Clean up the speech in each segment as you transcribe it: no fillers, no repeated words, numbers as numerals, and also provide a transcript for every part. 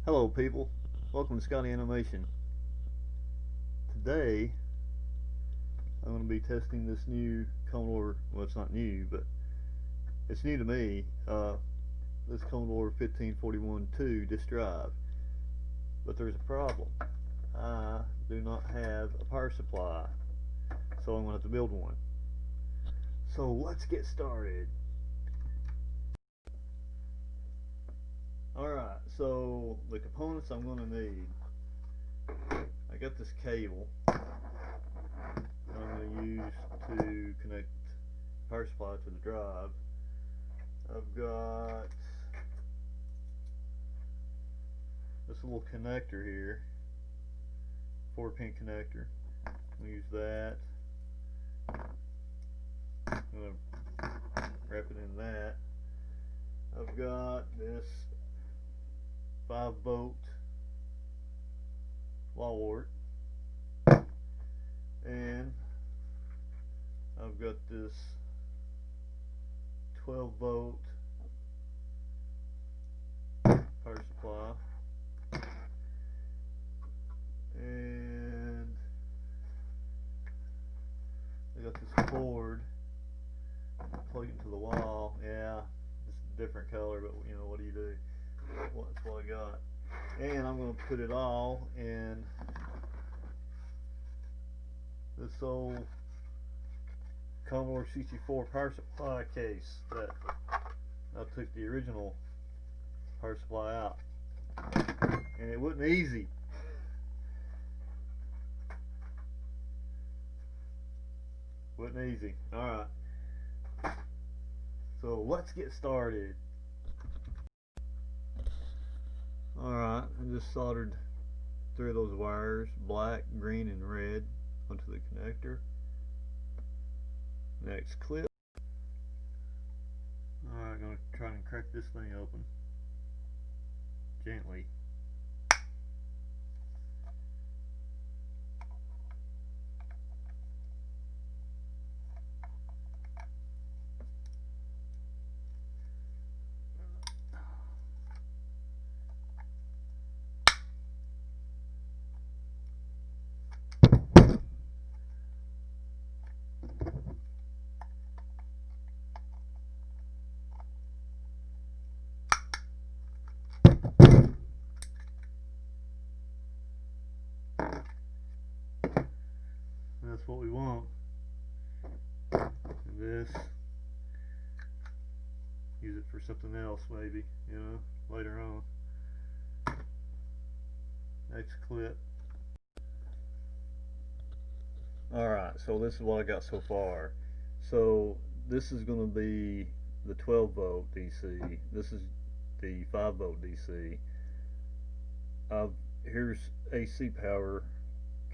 Hello people, welcome to Scotty Animation. Today I'm going to be testing this new Commodore, well it's not new, but it's new to me, this Commodore 1541-2 disk drive. But there's a problem. I do not have a power supply, so I'm going to have to build one. So let's get started. Alright, so the components I'm going to need. I got this cable I'm going to use to connect power supply to the drive. I've got this little connector here, 4-pin connector. I'll use that. I'm going to wrap it in that. I've got this 5-volt wall wart, and I've got this 12-volt power supply, and I got this cord plugged into the wall. Yeah, it's a different color, but you know, what do you do? Well, that's what I got. And I'm going to put it all in this old Commodore 64 power supply case that I took the original power supply out, and it wasn't easy. Alright, so let's get started. Alright, I just soldered 3 of those wires, black, green, and red, onto the connector. Next clip. Alright, I'm going to try and crack this thing open gently. That's what we want. And this, use it for something else maybe, you know, later on. Next clip. Alright, so this is what I got so far. So this is going to be the 12-volt DC. This is the 5-volt DC. Here's AC power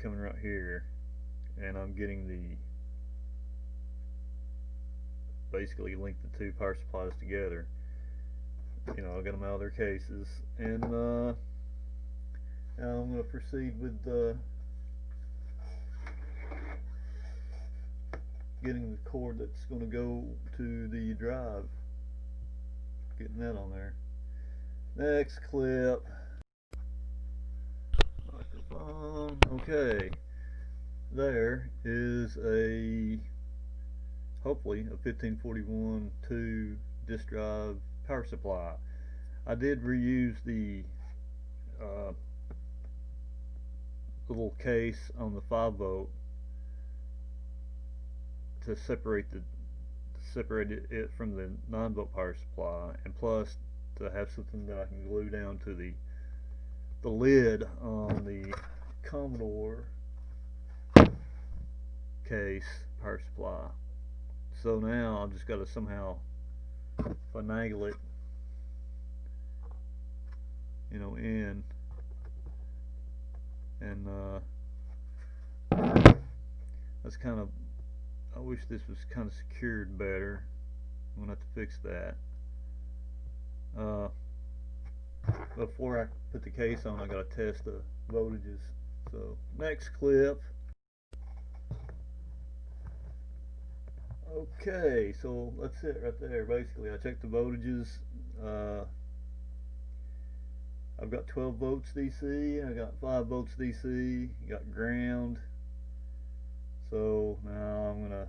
coming right here, and I'm getting the, basically link the 2 power supplies together. You know, I got them out of their cases, and now I'm going to proceed with getting the cord that's going to go to the drive, getting that on there. Next clip. Microphone. Okay, there is hopefully a 1541-2 disk drive power supply. I did reuse the little case on the 5-volt to separate it from the 9-volt power supply, and plus to have something that I can glue down to the lid on the Commodore case power supply. So now I've just got to somehow finagle it, you know, in, and that's kind of, I wish this was kind of secured better. I'm gonna have to fix that. Before I put the case on, I gotta test the voltages. So next clip. Okay, so that's it right there. Basically, I checked the voltages. I've got 12 volts DC, and I got 5 volts DC, got ground. So now I'm gonna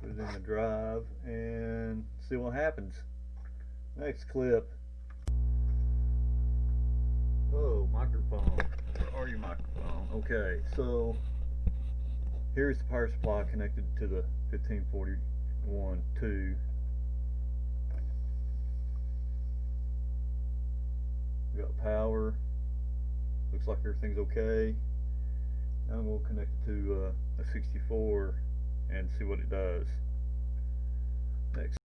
put it in the drive and see what happens. Next clip. Oh, microphone. Where are you, microphone? Okay, so here's the power supply connected to the 1541-2. We got power. Looks like everything's okay. Now I'm going to connect it to a 64 and see what it does. Next.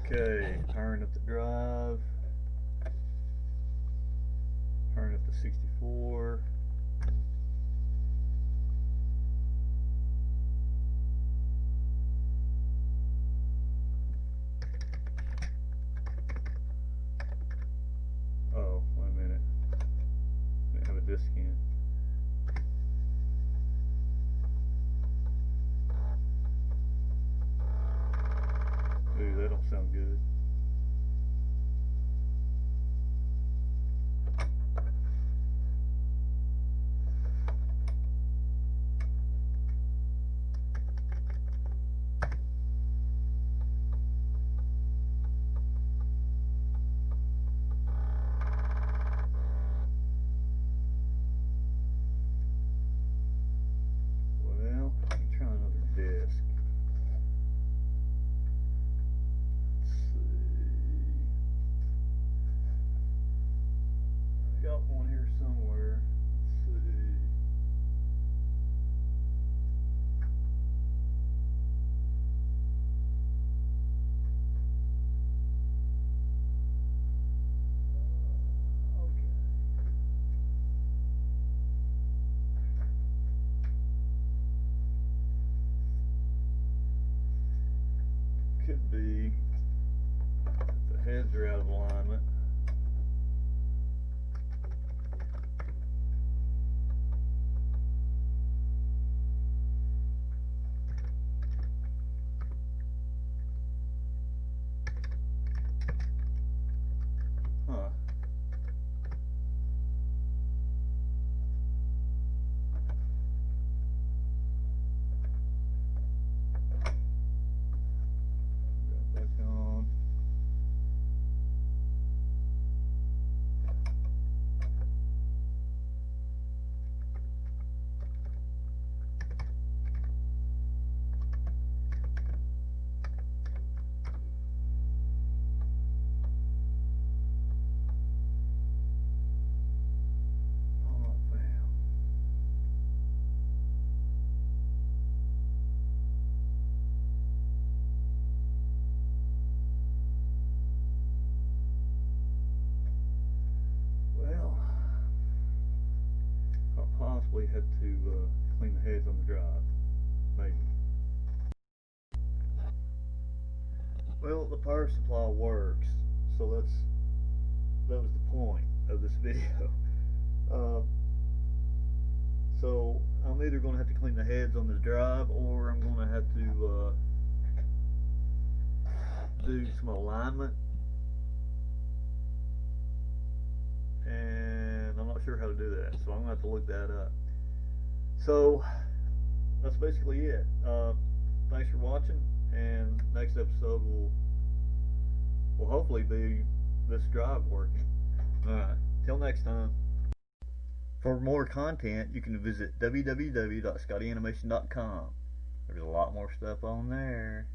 Okay, powering up the drive. Powering up the 64. Oh, wait a minute. I didn't have a disc in. Ooh, that don't sound good. Well, let me try another disc. Let's see. I got one here somewhere. Let's see. Okay. Could be the heads are out of alignment. Huh. Got back on. Not found. Well, I'll possibly have to clean the heads on the drive. Maybe. Well, the power supply works, so that was the point of this video. So I'm either going to have to clean the heads on the drive, or I'm going to have to do some alignment, and I'm not sure how to do that, so I'm going to have to look that up. So that's basically it. Thanks for watching, and next episode will hopefully be this drive working. Alright, till next time. For more content, you can visit www.scottyanimation.com. There's a lot more stuff on there.